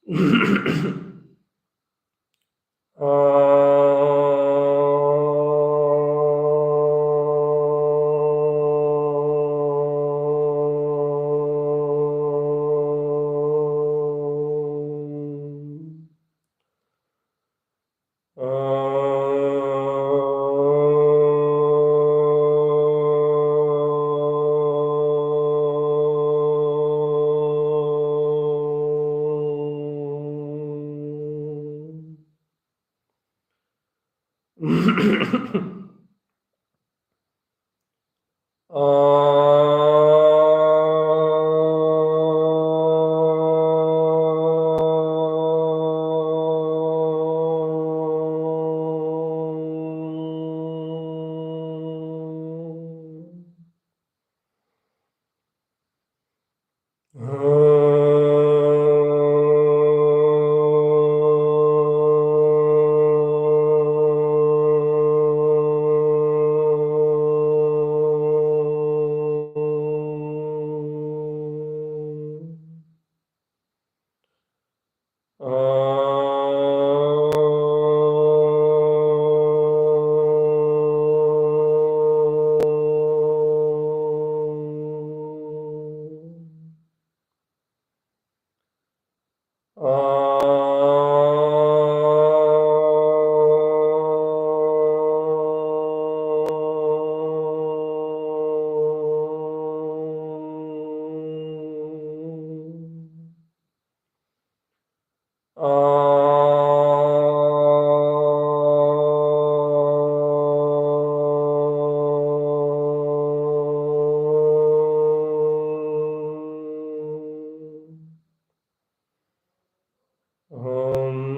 ॐ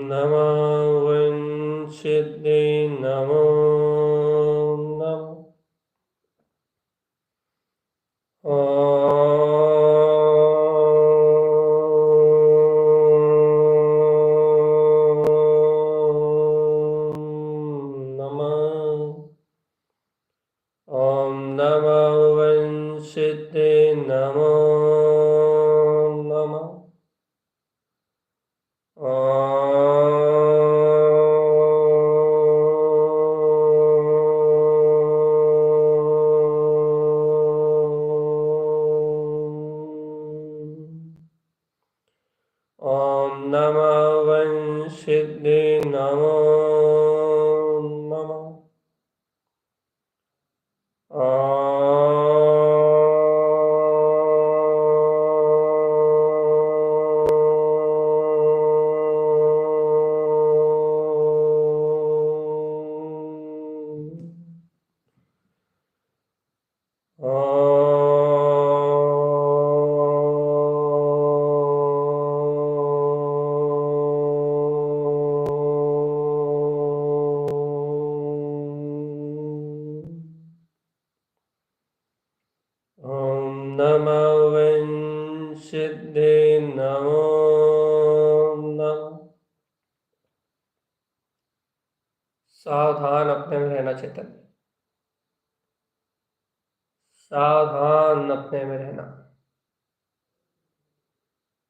नमो विंशतिर्नमो नमः। ॐ नमो विंशतिर्नमो नमः। ॐ नमो विंशतिर्नमो नमः। ॐ नमो विंशतिर्नमो नमः। सावधान अपने में रहना चेतन, सावधान अपने में रहना,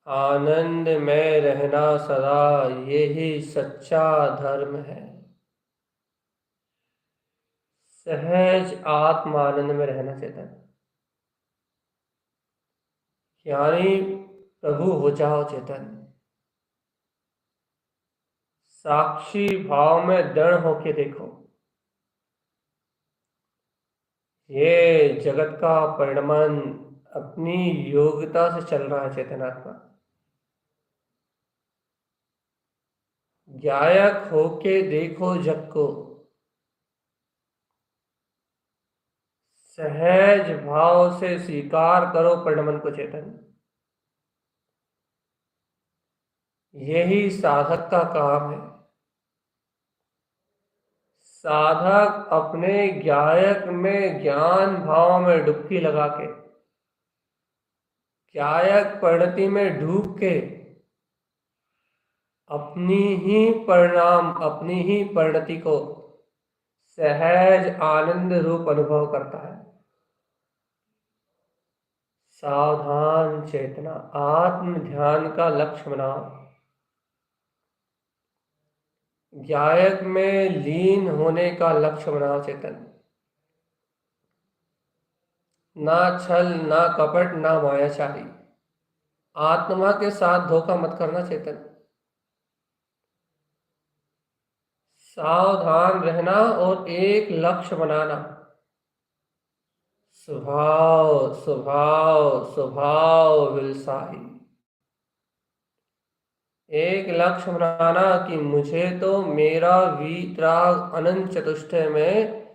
आनंद में रहना सदा, यही सच्चा धर्म है। सहज आत्म आनंद में रहना चेतन, यानी प्रभु हो जाओ चेतन। साक्षी भाव में दृढ़ होके देखो, ये जगत का परिणमन अपनी योग्यता से चल रहा है चेतनात्मा। गायक होके देखो जग को, सहज भाव से स्वीकार करो परिणमन को चेतन। यही साधक का काम है। साधक अपने गायक में ज्ञान भाव में डुबकी लगा के, गायक परिणति में डूब के अपनी ही परिणति को सहज आनंद रूप अनुभव करता है। सावधान चेतना, आत्म ध्यान का लक्ष्य बनाओ। गायक में लीन होने का लक्ष्य बनाओ चेतन। ना छल, ना कपट, ना मायाचारी। आत्मा के साथ धोखा मत करना चेतन। सावधान रहना और एक लक्ष्य बनाना। स्वभाव स्वभाव स्वभाव विलसाही। एक लक्ष्य बनाना कि मुझे तो मेरा वीतराग अनंत चतुष्टय में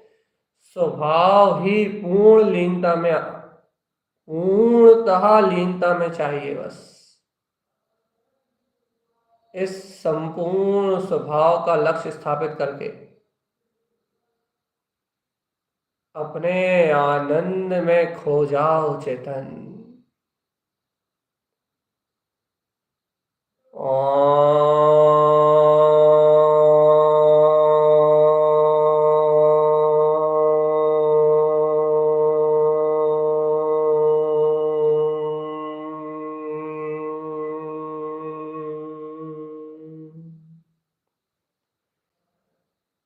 स्वभाव ही पूर्णतः लीनता में चाहिए बस। इस संपूर्ण स्वभाव का लक्ष्य स्थापित करके अपने आनंद में खो जाओ चेतन।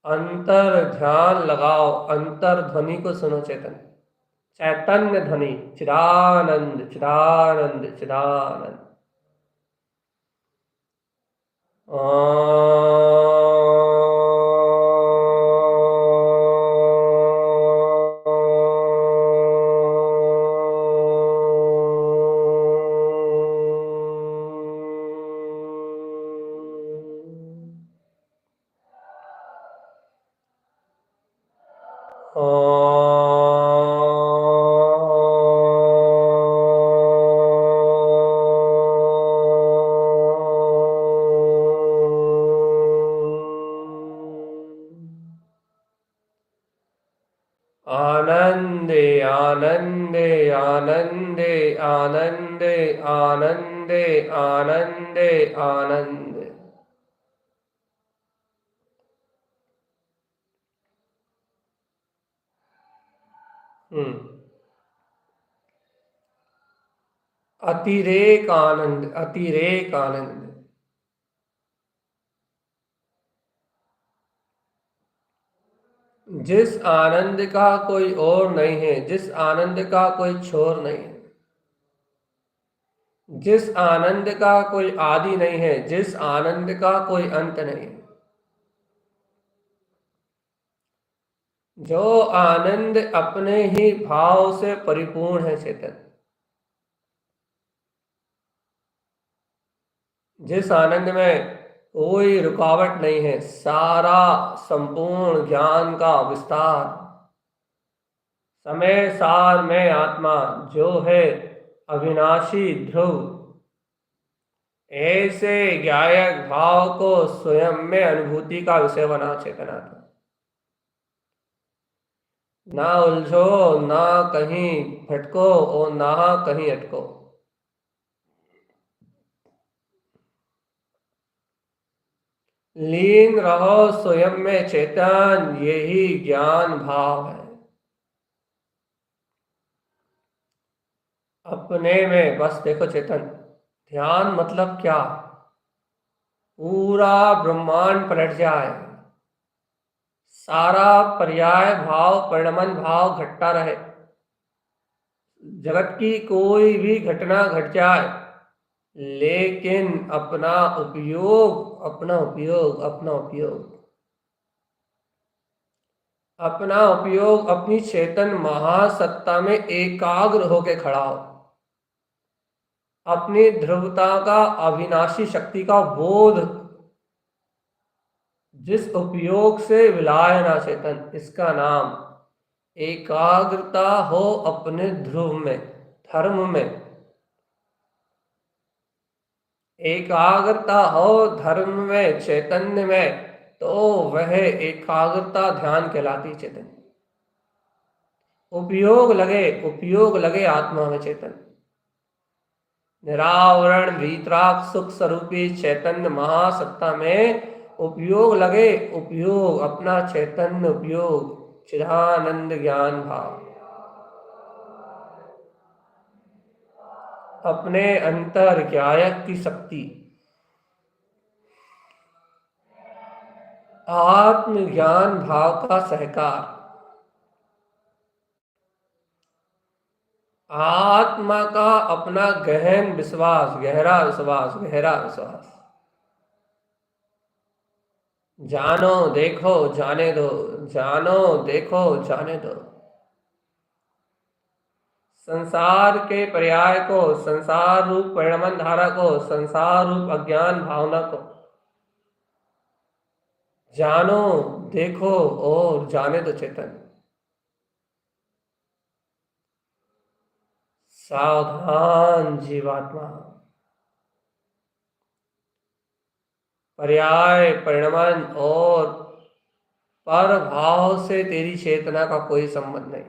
अंतर ध्यान लगाओ, अंतर ध्वनि को सुनो चेतन। चैतन्य ध्वनि, चिदानंद चिदानंद चिदानंद। आनंदे आनंदे आनंदे आनंदे आनंदे आनंदे आनंदे। अतिरेक आनंद, अतिरेक आनंद। जिस आनंद का कोई और नहीं है, जिस आनंद का कोई छोर नहीं है, जिस आनंद का कोई आदि नहीं है, जिस आनंद का कोई अंत नहीं है, जो आनंद अपने ही भाव से परिपूर्ण है चेतन, जिस आनंद में कोई रुकावट नहीं है, सारा संपूर्ण ज्ञान का विस्तार, समय सार में आत्मा जो है अविनाशी ध्रुव, ऐसे गायक भाव को स्वयं में अनुभूति का विषय बना चेतना। ना उलझो, ना कहीं भटको और ना कहीं अटको। लीन रहो स्वयं में चेतन, यही ज्ञान भाव है। अपने में बस देखो चेतन, ध्यान मतलब क्या? पूरा ब्रह्मांड पलट जाए, सारा पर्याय भाव परिणमन भाव घटता रहे, जगत की कोई भी घटना घट जाए, लेकिन अपना उपयोग अपना उपयोग अपना उपयोग अपना उपयोग अपनी चेतन महासत्ता में एकाग्र होके खड़ा हो, अपनी ध्रुवता का अविनाशी शक्ति का बोध जिस उपयोग से विलाय ना चेतन, इसका नाम एकाग्रता हो अपने ध्रुव में, धर्म में। एकाग्रता हो धर्म में, चैतन्य में, तो वह एकाग्रता ध्यान कहलाती चेतन। उपयोग लगे आत्मा में चेतन, निरावरण वीतराग सुख स्वरूपी चैतन्य महासत्ता में उपयोग लगे, उपयोग अपना चैतन्य उपयोग, चिदानंद ज्ञान भाव, अपने अंतर गायक की शक्ति। आत्मज्ञान भाव का सहकार, आत्मा का अपना गहन विश्वास, गहरा विश्वास, गहरा विश्वास। जानो देखो जाने दो, जानो देखो जाने दो। संसार के पर्याय को, संसार रूप परिणमन धारा को, संसार रूप अज्ञान भावना को जानो, देखो और जाने दो चेतन। सावधान जीवात्मा, पर्याय परिणमन और पर भाव से तेरी चेतना का कोई संबंध नहीं।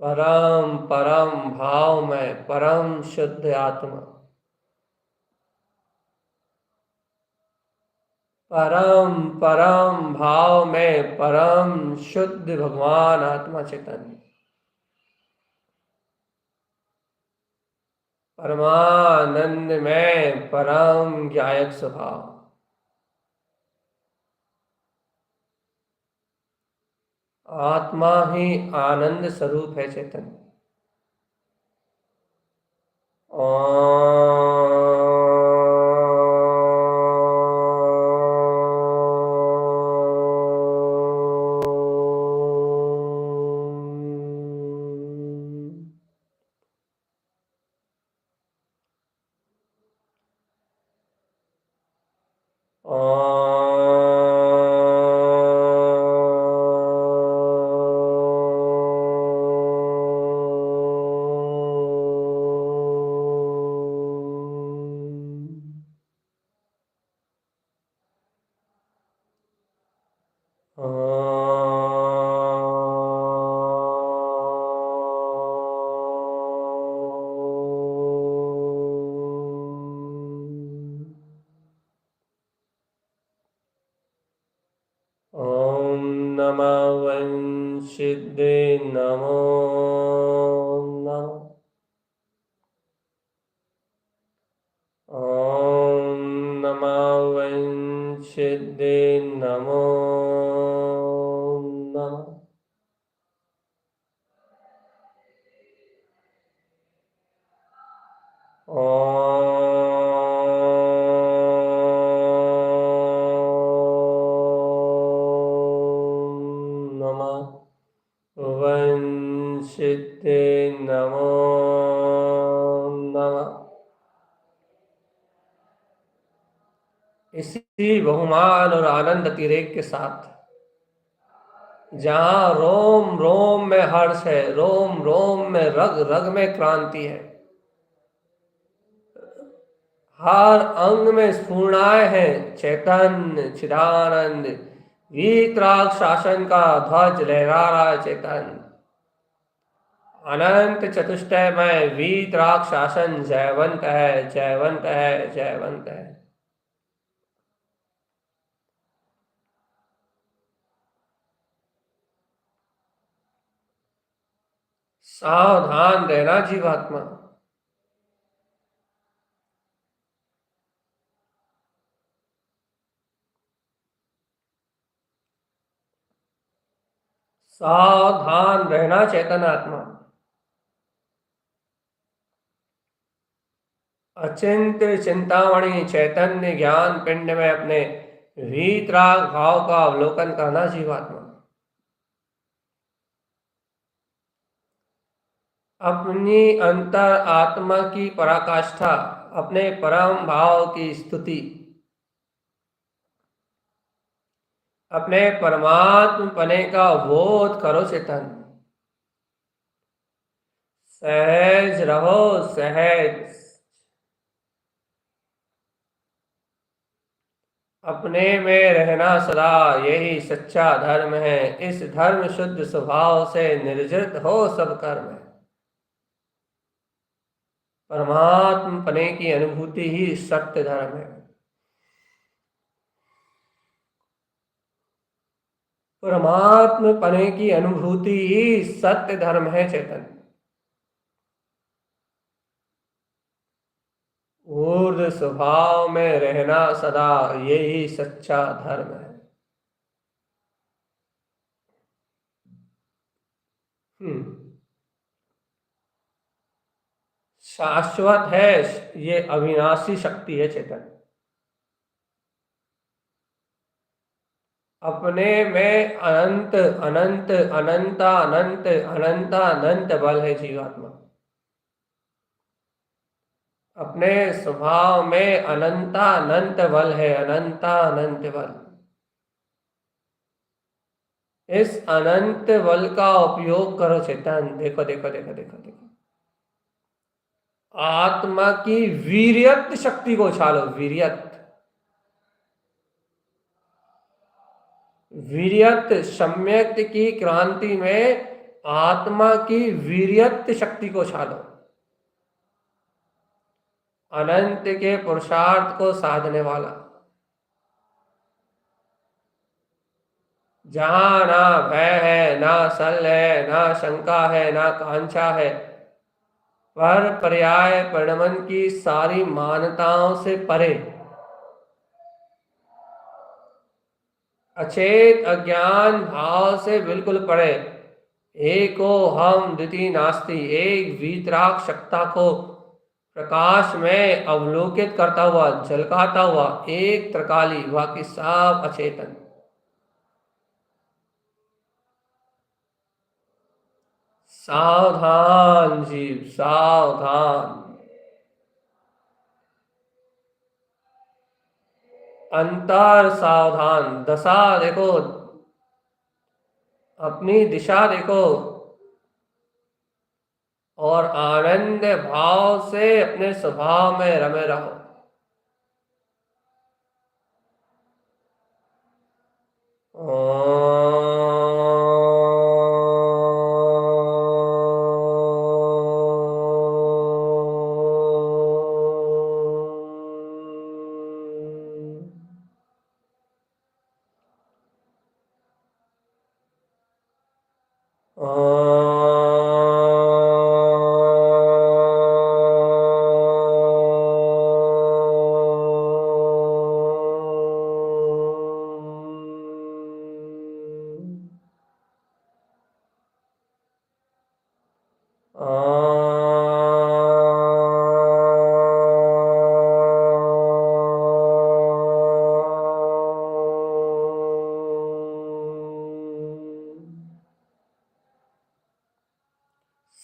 परम परम भाव में परम शुद्ध आत्मा, परम परम भाव में परम शुद्ध भगवान आत्मा चैतन्य, परमानंद में परम ज्ञायक स्वभाव, आत्मा ही आनंद स्वरूप है चैतन्य। ओम नमः वंशिदे नमो नमः। ओम नमः वंशिदे नमो नमः। ओम नमः वंशिते नमो नमः। इसी बहुमान और आनंद अतिरेक के साथ, जहां रोम रोम में हर्ष है, रोम रोम में रग रग में क्रांति है, हर अंग में स्फूर्णाएं हैं, चैतन्य चिदानंद वीतराग शासन का ध्वज लहरा रहा है। चैतन्य अनंत चतुष्टय में वीतराग शासन जयवंत है, जयवंत है, जयवंत है। सावधान रहना जीवात्मा, सावधान रहना चेतन आत्मा। अचिंत्य चिंतामणि चैतन्य ज्ञान पिंड में अपने वीतराग भाव का अवलोकन करना जीवात्मा। अपनी अंतर आत्मा की पराकाष्ठा, अपने परम भाव की स्तुति, अपने परमात्म पने का बोध करो चेतन। सहज रहो, सहज। अपने में रहना सदा यही सच्चा धर्म है। इस धर्म शुद्ध स्वभाव से निर्जित हो सब कर्म है। परमात्म पने की अनुभूति ही सत्य धर्म है। परमात्म पने की अनुभूति ही सत्य धर्म है चेतन। ऊर्ध्व स्वभाव में रहना सदा, यही सच्चा धर्म है। शाश्वत है, ये अविनाशी शक्ति है चेतन। अपने में अनंत अनंत अनंता अनंत अनंता अनंत बल है जीवात्मा। अपने स्वभाव में अनंता अनंत बल है, अनंता अनंत बल। इस अनंत बल का उपयोग करो चेतन। देखो देखो देखो देखो देखो, आत्मा की वीर्यत शक्ति को उछालो। वीर्यत, वीर्यत सम्यक की क्रांति में आत्मा की वीर्यत शक्ति को उछालो। अनंत के पुरुषार्थ को साधने वाला, जहां ना भय है, ना सल है, ना शंका है, ना कांक्षा है, पर पर्याय परिणमन की सारी मान्यताओं से परे, अचेत अज्ञान भाव से बिल्कुल परे, एको हम द्वितीय नास्ति, एक वीतराग सत्ता को प्रकाश में अवलोकित करता हुआ, झलकाता हुआ, एक त्रिकाली, बाकी सब अचेतन। सावधान जीव, सावधान। अंतर सावधान, दशा देखो, अपनी दिशा देखो, और आनंद भाव से अपने स्वभाव में रमे रहो।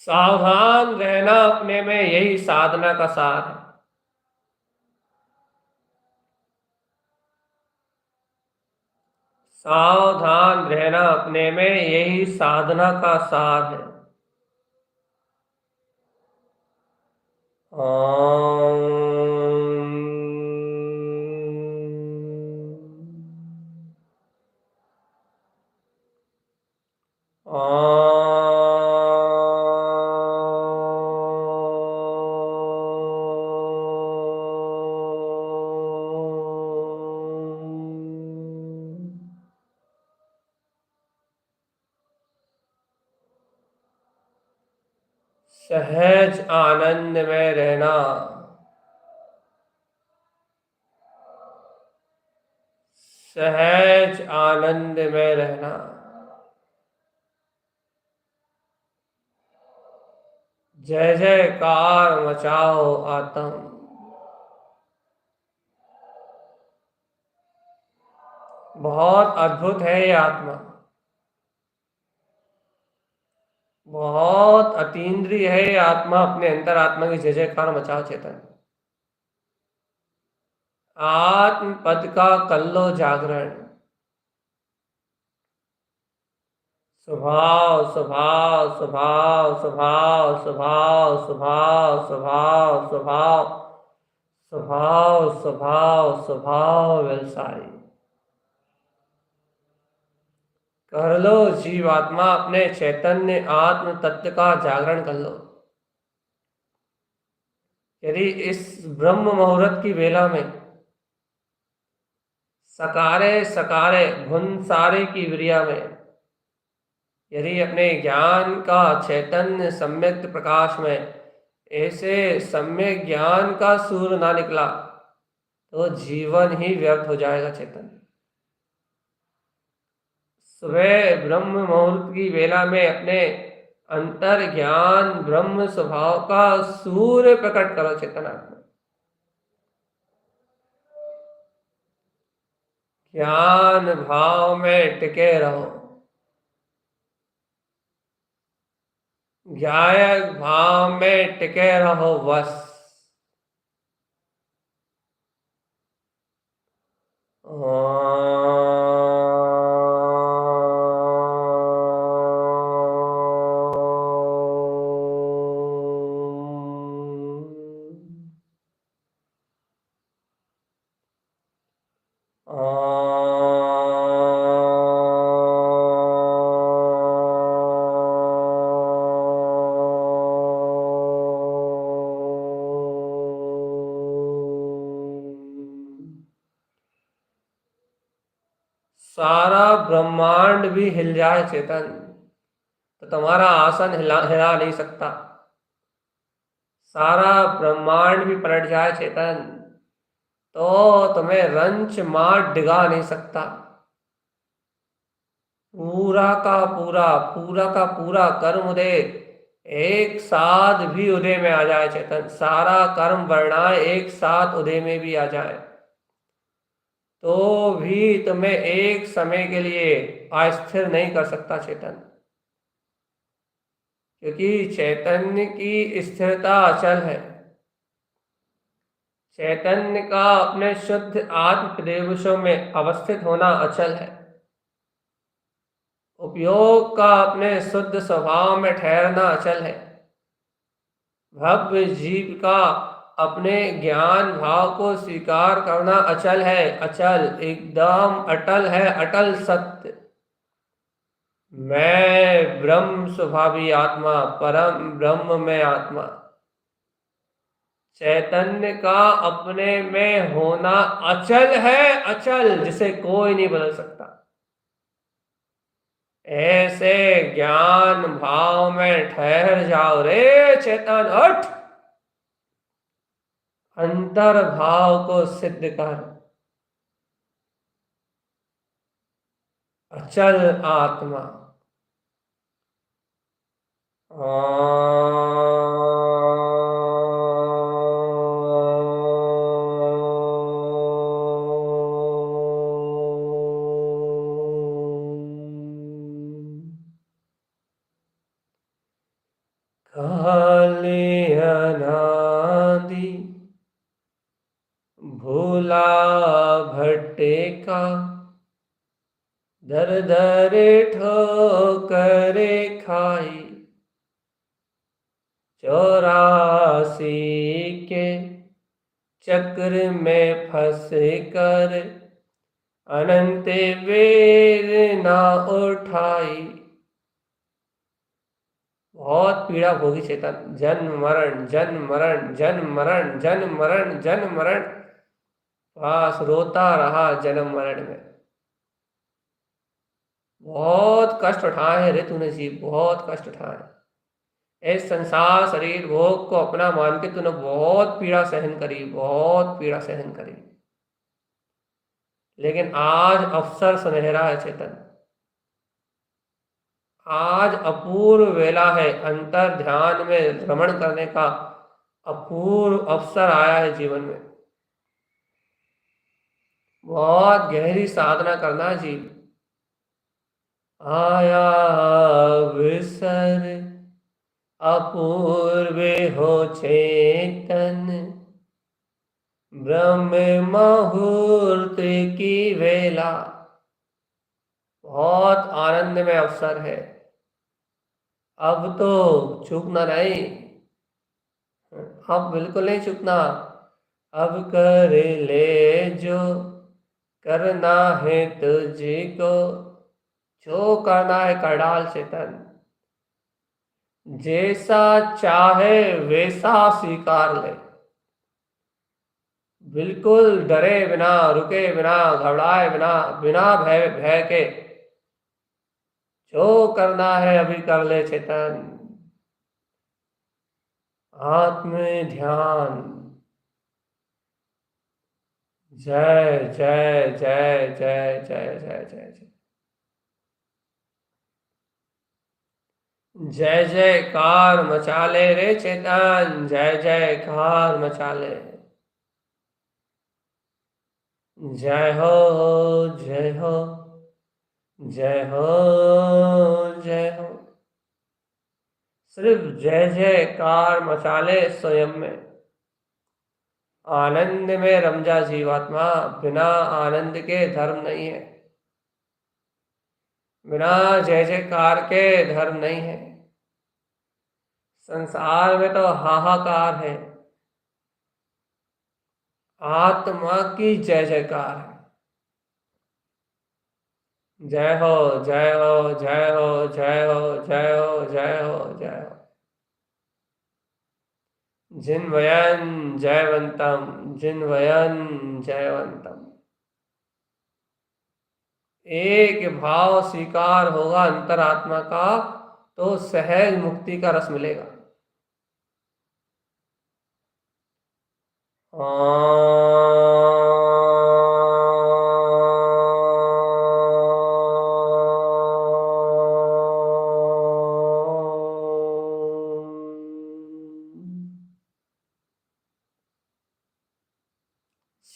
सावधान रहना अपने में, यही साधना का सार है। सावधान रहना अपने में, यही साधना का सार है। सहज आनंद में रहना, सहज आनंद में रहना। जय जयकार मचाओ आत्म। बहुत अद्भुत है ये आत्मा, बहुत अतीन्द्रिय है ये आत्मा। अपने अंतर आत्मा की जय जयकार मचाओ चेतन। आत्म पद का कर लो जागरण। स्वभाव स्वभाव स्वभाव स्वभाव स्वभाव स्वभाव स्वभाव स्वभाव स्वभाव स्वभाव स्वभाव व्यवसाय कर लो जीवात्मा। अपने चैतन्य आत्म तत्व का जागरण कर लो। यदि इस ब्रह्म मुहूर्त की वेला में सकारे सकारे भुनसारे की विरिया में, यदि अपने ज्ञान का चैतन्य सम्यक प्रकाश में ऐसे सम्यक ज्ञान का सूर्य ना निकला तो जीवन ही व्यर्थ हो जाएगा चेतन। सुबह ब्रह्म मुहूर्त की वेला में अपने अंतर ज्ञान ब्रह्म स्वभाव का सूर्य प्रकट करो चेतन आत्मा। ज्ञान भाव में टिके रहो, ज्ञायक भाव में टिके रहो बस। सारा ब्रह्मांड भी हिल जाए चेतन तो तुम्हारा आसन हिला हिला नहीं सकता। सारा ब्रह्मांड भी पलट जाए चेतन तो तुम्हें रंच मार डिगा नहीं सकता। पूरा का पूरा कर्म उदय एक साथ भी उदय में आ जाए चेतन, सारा कर्म वर्णाएं एक साथ उदय में भी आ जाए तो भी तुम्हें एक समय के लिए अस्थिर नहीं कर सकता चेतन, क्योंकि चैतन्य की स्थिरता अचल है। चैतन्य का अपने शुद्ध आत्म प्रदेशों में अवस्थित होना अचल है। उपयोग का अपने शुद्ध स्वभाव में ठहरना अचल है। भव्य जीव का अपने ज्ञान भाव को स्वीकार करना अचल है, अचल एकदम अटल है, अटल सत्य। मैं ब्रह्म स्वभावी आत्मा, परम ब्रह्म में आत्मा। चैतन्य का अपने में होना अचल है, अचल जिसे कोई नहीं बदल सकता। ऐसे ज्ञान भाव में ठहर जाओ रे चेतन, उठ अंतर भाव को सिद्ध कर। अचल आत्मा। काले अनादि भोला भट्टे का दर दर ठोकरे खाई, 84 के चक्र में फंस कर अनंत वेद ना उठाई। बहुत पीड़ा भोगी चेतन, जन्म मरण जन्म मरण जन्म मरण जन्म मरण जन्म मरण, बस रोता रहा जन्म मरण में। बहुत कष्ट उठाए हैं रे तूने जीव, बहुत कष्ट उठाए। इस संसार शरीर भोग को अपना मान के तूने बहुत पीड़ा सहन करी, बहुत पीड़ा सहन करी। लेकिन आज अवसर सुनहरा है चेतन, आज अपूर्व वेला है। अंतर ध्यान में भ्रमण करने का अपूर्व अवसर आया है जीवन में। बहुत गहरी साधना करना जीव। आया अवसर अपूर्व हो चेतन, ब्रह्म मुहूर्त की वेला। बहुत आनंद में अवसर है, अब तो चूकना नहीं, अब बिल्कुल नहीं चूकना। अब कर ले जो करना है तुझको, जो करना है कर डाल चेतन। जैसा चाहे वैसा स्वीकार ले, बिल्कुल डरे बिना, रुके बिना, घबराए बिना, बिना भय भय के जो करना है अभी कर ले चेतन। आत्म ध्यान। जय जय जय जय जय जय जय जय। जय जयकार मचा ले रे चेतन, जय जयकार मचा ले। जय हो जय हो जय हो जय हो। सिर्फ जय जयकार मचा ले स्वयं में। आनंद में रम जा जीवात्मा, बिना आनंद के धर्म नहीं है, बिना जय जयकार के धर्म नहीं है। संसार में तो हाहाकार है, आत्मा की जय जयकार है। जय हो जय हो जय हो जय हो जय हो जय हो जय हो। जिन्वयन जयवंतम, जिन्वयन जयवंतम। एक भाव स्वीकार होगा अंतरात्मा का, तो सहज मुक्ति का रस मिलेगा।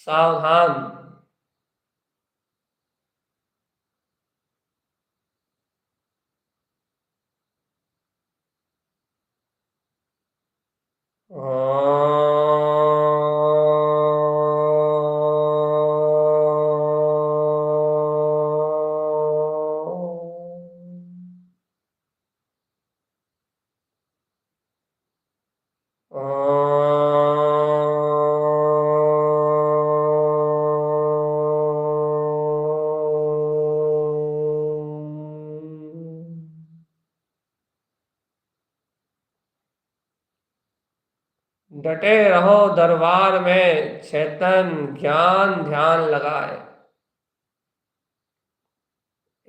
सावधान। डटे रहो दरबार में, चेतन ज्ञान ध्यान लगाए।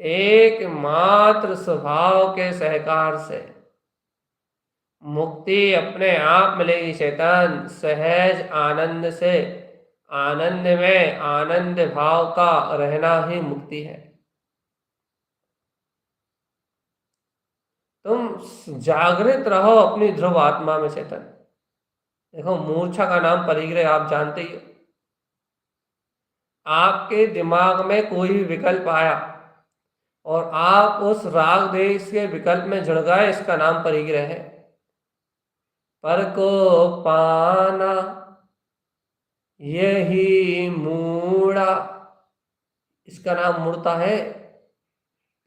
एकमात्र स्वभाव के सहकार से मुक्ति अपने आप मिलेगी चेतन, सहज आनंद से। आनंद में आनंद भाव का रहना ही मुक्ति है। तुम जागृत रहो अपनी ध्रुव आत्मा में चेतन। देखो, मूर्छा का नाम परिग्रह आप जानते ही हो। आपके दिमाग में कोई भी विकल्प आया और आप उस राग देश के विकल्प में जुड़ गए, इसका नाम परिग्रह है। पर को पाना यही मूढ़ा, इसका नाम मूढ़ता है।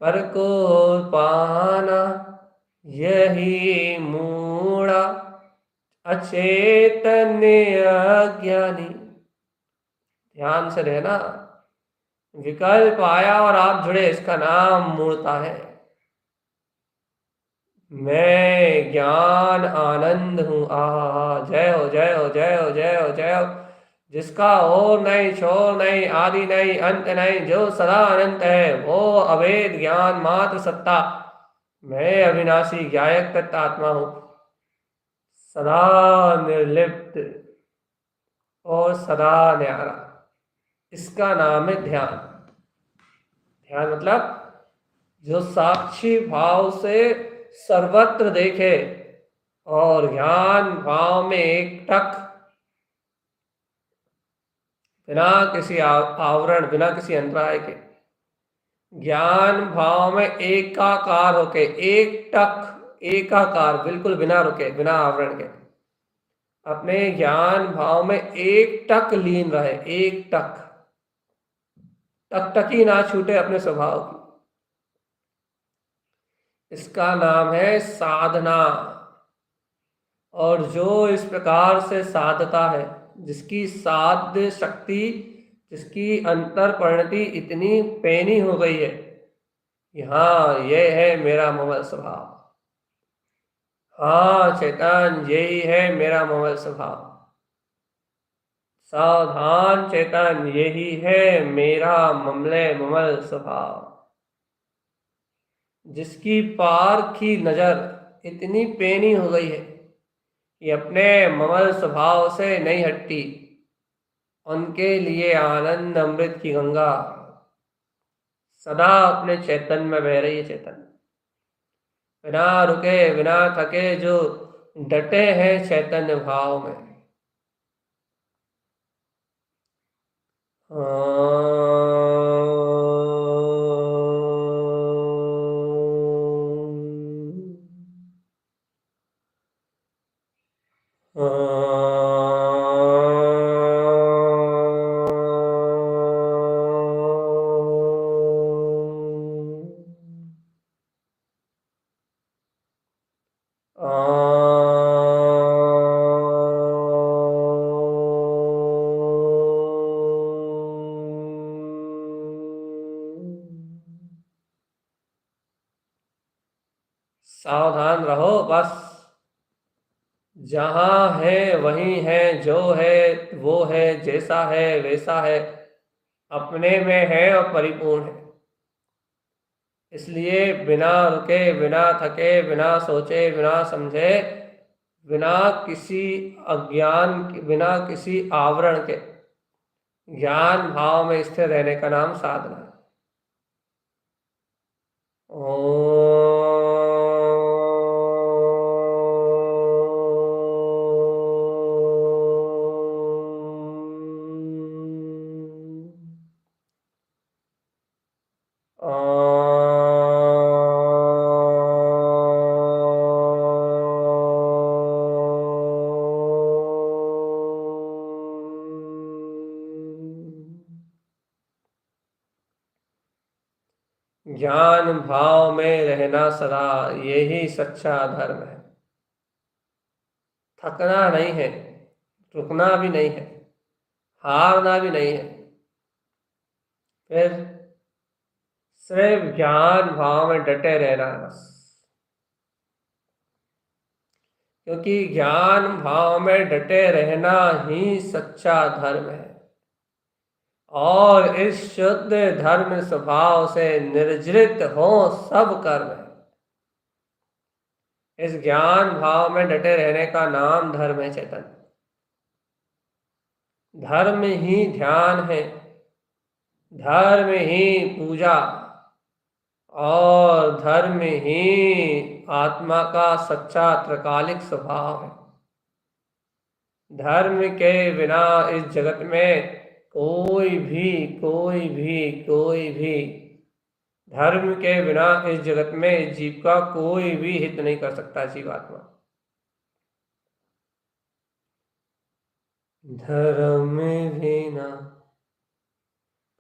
पर को पाना यही मूढ़ा, अचेतन्य अज्ञानी। ध्यान से रहना। विकल्प आया और आप जुड़े, इसका नाम मूढ़ता है। मैं ज्ञान आनंद हूँ। आहा, जय हो जय हो जय हो जय हो जय हो। जिसका और नहीं, छोर नहीं, आदि नहीं, अंत नहीं, जो सदा अनंत है, वो अभेद ज्ञान मात्र सत्ता। मैं अविनाशी ज्ञायक तत्व आत्मा हूँ, सदा निर्लिप्त और सदा न्यारा। इसका नाम है ध्यान। ध्यान मतलब जो साक्षी भाव से सर्वत्र देखे और ज्ञान भाव में एकटक, बिना किसी आवरण, बिना किसी अंतराय के, ज्ञान भाव में एकाकार होके, एकटक, एकाकार, बिल्कुल बिना रुके, बिना आवरण के, अपने ज्ञान भाव में एकटक लीन रहे। एकटक, टकटकी ना छूटे अपने स्वभाव की। इसका नाम है साधना। और जो इस प्रकार से साधता है, जिसकी साध्य शक्ति, जिसकी अंतर परिणति इतनी पैनी हो गई है, हाँ, ये है मेरा ममल स्वभाव। हाँ चेतन, यही है मेरा ममल स्वभाव। सावधान चेतन, यही है मेरा ममले ममल स्वभाव। जिसकी पार की नजर इतनी पैनी हो गई है, ये अपने ममल स्वभाव से नहीं हटती, उनके लिए आनंद अमृत की गंगा सदा अपने चैतन्य में बह रही है। चैतन्य बिना रुके बिना थके जो डटे हैं चैतन्य भाव में। सावधान रहो बस, जहाँ है वही है, जो है वो है, जैसा है वैसा है, अपने में है और परिपूर्ण है। इसलिए बिना रुके बिना थके बिना सोचे बिना समझे, बिना किसी अज्ञान बिना किसी आवरण के ज्ञान भाव में स्थिर रहने का नाम साधना है। ज्ञान भाव में रहना सदा, यही सच्चा धर्म है। थकना नहीं है, रुकना भी नहीं है, हारना भी नहीं है, फिर सिर्फ ज्ञान भाव में डटे रहना है बस। क्योंकि ज्ञान भाव में डटे रहना ही सच्चा धर्म है। और इस शुद्ध धर्म स्वभाव से निर्जरित हो सब कर्म है। इस ज्ञान भाव में डटे रहने का नाम धर्म है। चैतन्य धर्म ही ध्यान है, धर्म ही पूजा, और धर्म ही आत्मा का सच्चा त्रकालिक स्वभाव है। धर्म के बिना इस जगत में कोई भी धर्म के बिना इस जगत में जीव का कोई भी हित नहीं कर सकता। जीवात्मा धर्म बिना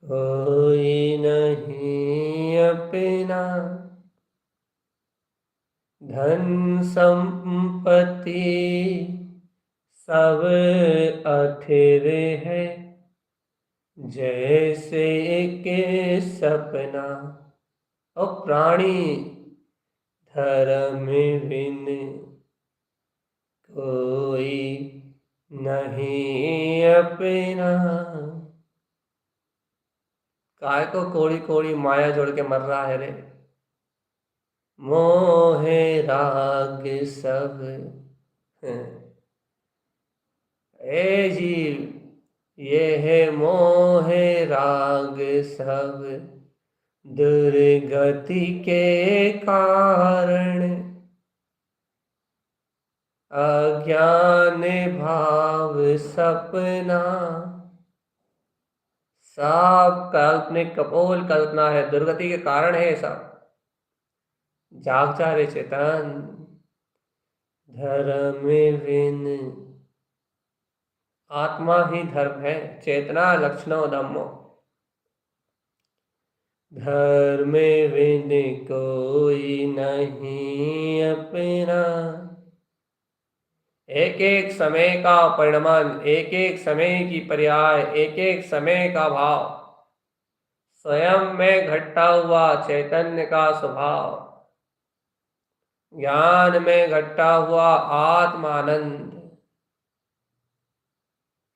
कोई नहीं अपना, धन संपत्ति सब अथिर है, जैसे के सपना। और प्राणी धर्म बिन कोई नहीं अपना। काय को कोड़ी कोड़ी माया जोड़ के मर रहा है रे। मोहे राग सब ए जीव, ये है मोहे राग सब, दुर्गति के कारण, अज्ञान भाव सपना। सब काल्पनिक कपोल कल्पना है, दुर्गति के कारण है सब। जाग जा रे चेतन, धर्म बिन आत्मा ही धर्म है, चेतना लक्षणों धम्मो। धर्म बिन कोई नहीं अपना। एक एक समय का परिणमन, एक एक समय की पर्याय, एक एक समय का भाव, स्वयं में घटता हुआ चैतन्य का स्वभाव, ज्ञान में घटता हुआ आत्मानंद।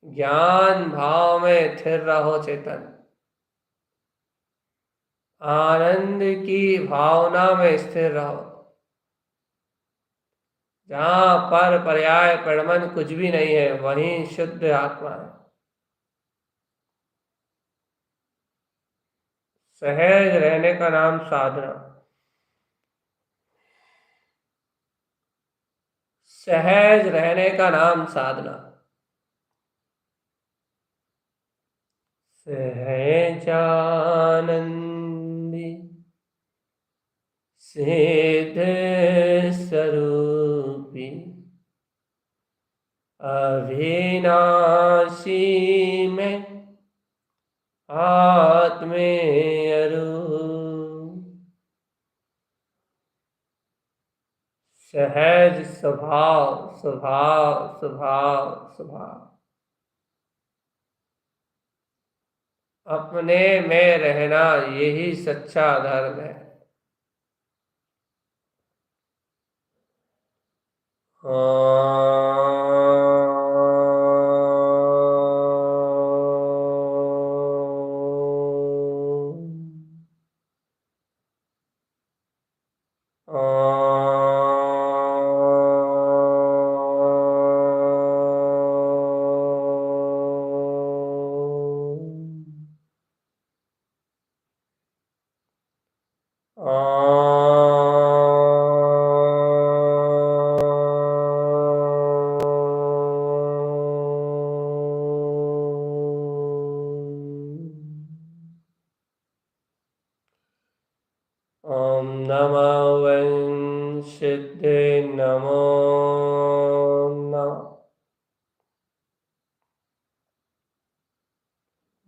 ज्ञान भाव में स्थिर रहो चेतन, आनंद की भावना में स्थिर रहो। जहाँ पर पर्याय प्रमाण कुछ भी नहीं है, वहीं शुद्ध आत्मा है। सहज रहने का नाम साधना। सहज रहने का नाम साधना। सहजानंदी सिद्ध स्वरूपी अविनाशी में आत्मे अरूप। सहज स्वभाव स्वभाव स्वभाव स्वभाव, अपने में रहना, यही सच्चा धर्म है। ओम नमो वंशिते नमो नमः।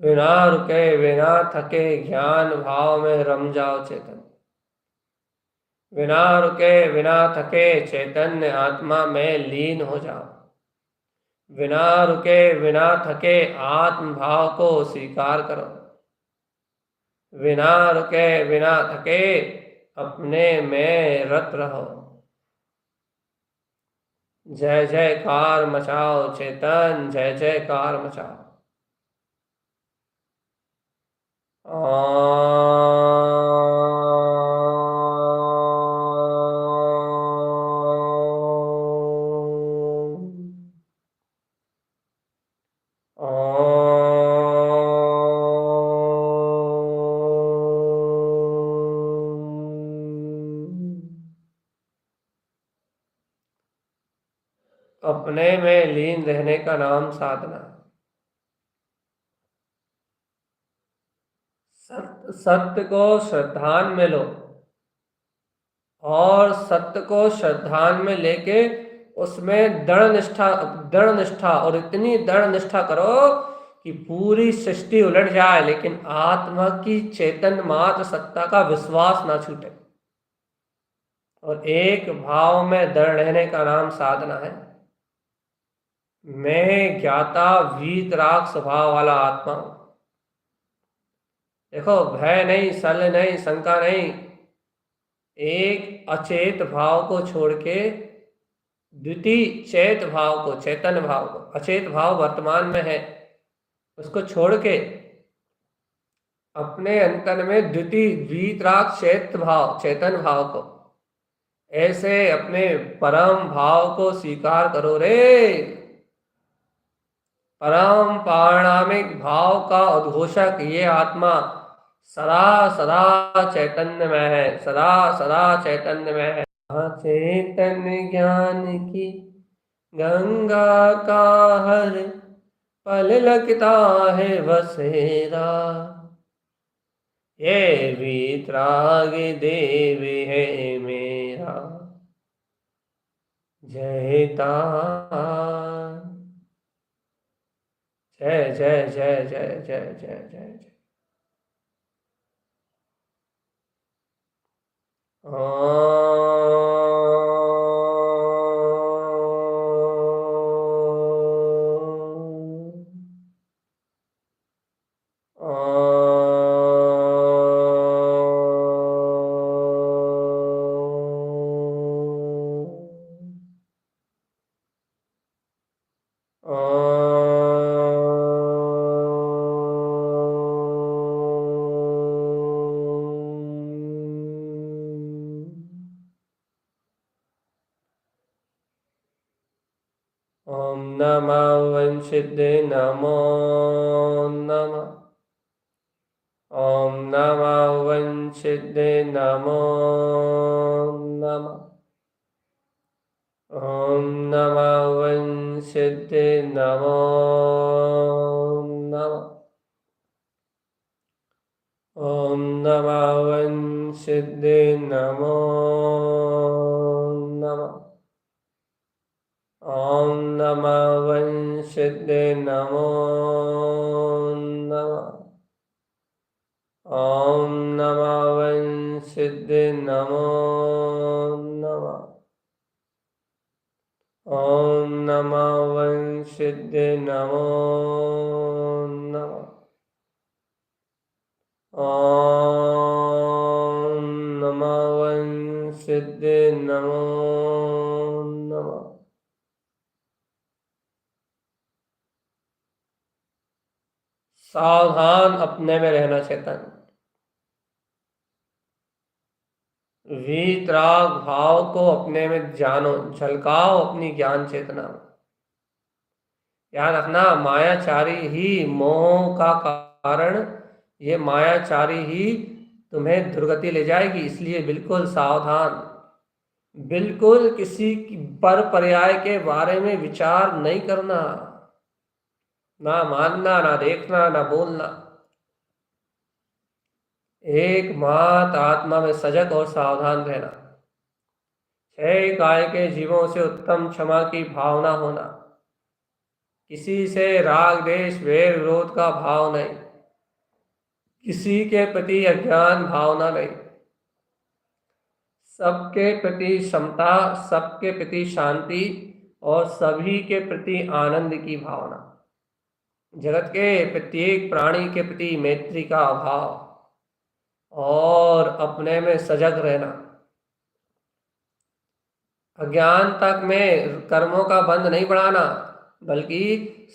बिना रुके बिना थके ज्ञान भाव में रम जाओ चेतन। बिना रुके बिना थके चैतन्य आत्मा में लीन हो जाओ। बिना रुके बिना थके आत्म भाव को स्वीकार करो। बिना रुके बिना थके अपने में रत रहो। जय जयकार मचाओ चेतन, जय जयकार मचाओ। अपने में लीन रहने का नाम साधना। सत्य को श्रद्धान में लो और सत्य को श्रद्धान में लेके उसमें दृढ़ निष्ठा और इतनी दृढ़ निष्ठा करो कि पूरी सृष्टि उलट जाए, लेकिन आत्मा की चेतन मात्र सत्ता का विश्वास ना छूटे। और एक भाव में दृढ़ रहने का नाम साधना है। मैं ज्ञाता वीतराग स्वभाव वाला आत्मा हूं। देखो, भय नहीं, शल्य नहीं, शंका नहीं, एक अचेत भाव को छोड़ के द्वितीय चेत भाव को, चेतन भाव को, अचेत भाव वर्तमान में है, उसको छोड़ के अपने अंतर में द्वितीय वीतराग चेत भाव, चेतन भाव को, ऐसे अपने परम भाव को स्वीकार करो रे। परम पारणामिक भाव का उद्घोषक ये आत्मा सदा सदा चैतन्य में है, सदा सदा चैतन्य में है। चैतन्य ज्ञान की गंगा का हर पल लगता है बसेरा। ये वीतराग देव है मेरा जयता। जय जय जय जय जय जय जय जय। नमः वंशिदे नमो नमः। ॐ नमः वंशिदे नमो नमः। ॐ नमः वंशिदे नमो नमः। ॐ नमः वंशिदे नमो नमः। ॐ नमः वंशिदे नमो नमः। ॐ नमः वंशिदे नमो नमः। ॐ नमः वंशिदे नमो नमः। ॐ नमः वंशिदे नमो नमः। सावधान अपने में रहना चेतन। वीतराग भाव को अपने में जानो, झलकाओ अपनी ज्ञान चेतना में। याद रखना, मायाचारी ही मोह का कारण, ये मायाचारी ही तुम्हें दुर्गति ले जाएगी। इसलिए बिल्कुल सावधान, बिल्कुल किसी पर पर्याय के बारे में विचार नहीं करना, ना मानना, ना देखना, ना बोलना। एकमात्र आत्मा में सजग और सावधान रहना। 6 काय के जीवों से उत्तम क्षमा की भावना होना। किसी से राग देश वैर विरोध का भाव नहीं, किसी के प्रति अज्ञान भावना नहीं, सबके प्रति समता, सबके प्रति शांति और सभी के प्रति आनंद की भावना। जगत के प्रत्येक प्राणी के प्रति मैत्री का अभाव और अपने में सजग रहना। अज्ञानता में कर्मों का बंध नहीं बढ़ाना, बल्कि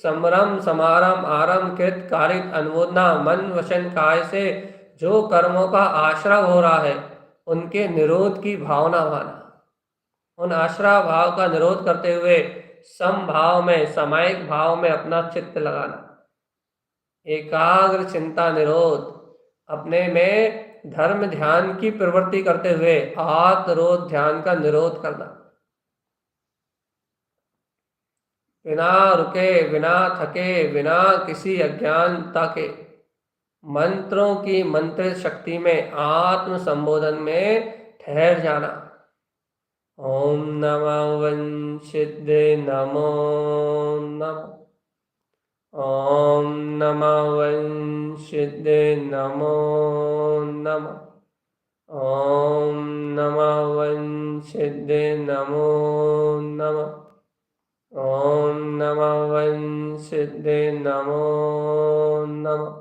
समरम समारम आरम कृत कारित अनुमोदना मन वचन काय से जो कर्मों का आश्रय हो रहा है उनके निरोध की भावना माना। उन आश्रय भाव का निरोध करते हुए समभाव में, सामायिक भाव में अपना चित्त लगाना। एकाग्र चिंता निरोध, अपने में धर्म ध्यान की प्रवृत्ति करते हुए आत्मरोध ध्यान का निरोध करना। बिना रुके, बिना थके, बिना किसी अज्ञानता के मंत्रों की मंत्र शक्ति में आत्म संबोधन में ठहर जाना। ओम नमः वंशिदे नमो नमः। ओम नमः वंशिदे नमो नमः। ओम नमः वंशिदे नमो नमः। ओम नमः वंशिदे नमो नमः।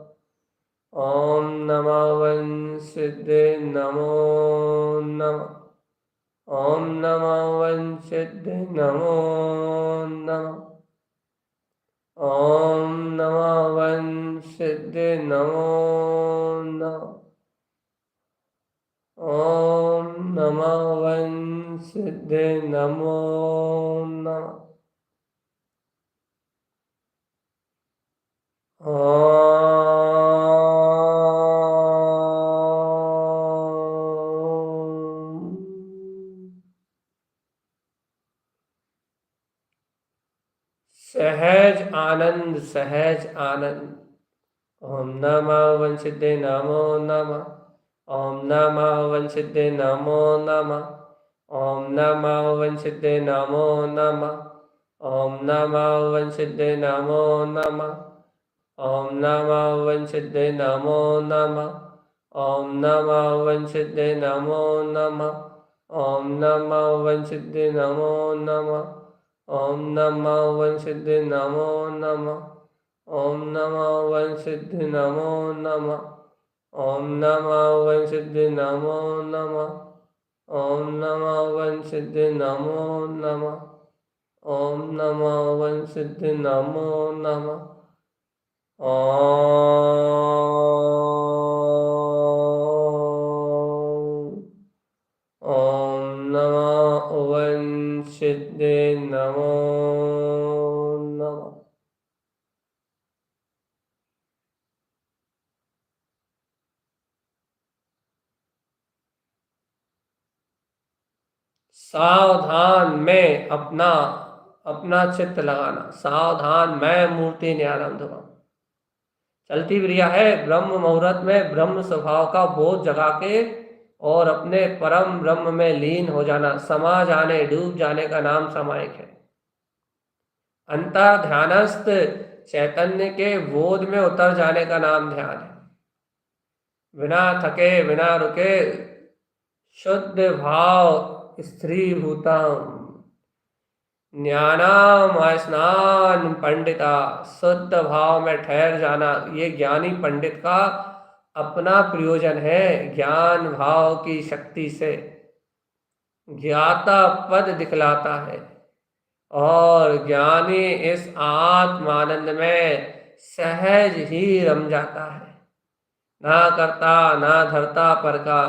ओम नमः वंशिदे नमो नमः। ओम नमः वंशिदे नमो नमः। ओम नमः वंशिदे नमो नमः। ओम नमः वंशिदे नमो नमः। सहज आनंद, सहज आनंद। ओम नमः वंशिदे नमो नमः। ओम नमः वंशिदे नमो नमः। ओम नमः वंशिदे नमो नमः। ओम नमः वंशिदे नमो नमः। ओम नमः वंशिदे नमो नमः। ओम नमः वंशिदे नमो नमः। ओम नमः वंशिदे नमो नमः। ओम नमः वंशिदे नमो नमः। ओम नमः वंशिदे नमो नमः। ओम नमः वंशिदे नमो नमः। ओम नमः वंशिदे नमो नमः। ओम नमः वंशिदे नमो नमः। ओम नमः वंशिदे नमो सावधान में अपना अपना चित्त लगाना, सावधान मैं मूर्ति न्यानंद हूँ। चलती क्रिया है ब्रह्म मुहूर्त में ब्रह्म स्वभाव का बोध जगा के और अपने परम ब्रह्म में लीन हो जाना, समा जाने डूब जाने का नाम समायिक है। अंतर ध्यानस्थ चैतन्य के बोध में उतर जाने का नाम ध्यान है। बिना थके बिना रुके शुद्ध भाव स्त्रीभूतम ज्ञानाम स्नान पंडिता, शुद्ध भाव में ठहर जाना ये ज्ञानी पंडित का अपना प्रयोजन है। ज्ञान भाव की शक्ति से ज्ञाता पद दिखलाता है और ज्ञानी इस आत्मानंद में सहज ही रम जाता है। ना करता ना धरता पर का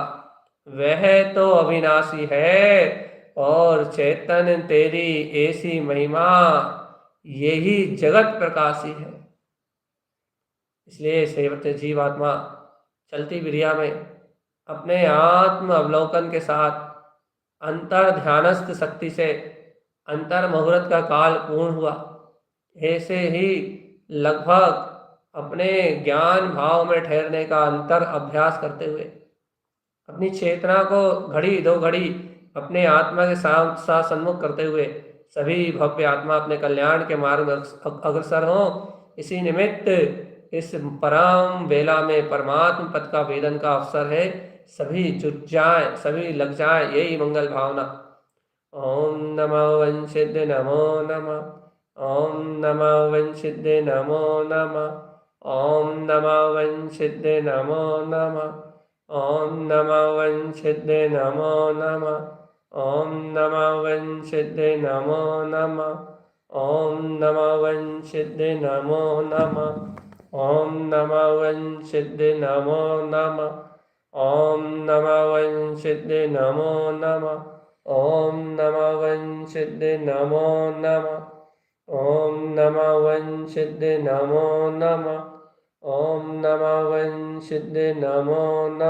वह तो अविनाशी है और चैतन्य तेरी ऐसी महिमा यही जगत प्रकाशी है। इसलिए सेवत जीवात्मा चलती क्रिया में अपने आत्म अवलोकन के साथ अंतर ध्यानस्थ शक्ति से अंतर मुहूर्त का काल पूर्ण हुआ, ऐसे ही लगभग अपने ज्ञान भाव में ठहरने का अंतर अभ्यास करते हुए अपनी चेतना को घड़ी दो घड़ी अपने आत्मा के साथ सन्मुख करते हुए सभी भव्य आत्मा अपने कल्याण के मार्ग अग्रसर हों। इसी निमित्त इस परम बेला में परमात्म पद का वेदन का अवसर है। सभी जुट जाए, सभी लग जाए, यही मंगल भावना। ओम नमो वंशिद नमो नमः। ओम नमो वंशिद नमो नमः। ओम नमो वंशिद नमो नमः। ओम नमो वंशिद नमो नमः। ओम नमो वंशिद नमो नमः। ओम नमो वंशिद नमो नमः। ओम नमो वंशिद नमो नमः। ओम नमो वंशिद नमो नमः। ओम नमो वंशिद नमो नमः। ओम नमो वंशिद नमो नमः। ओम नमो वंशिद नमो नमः।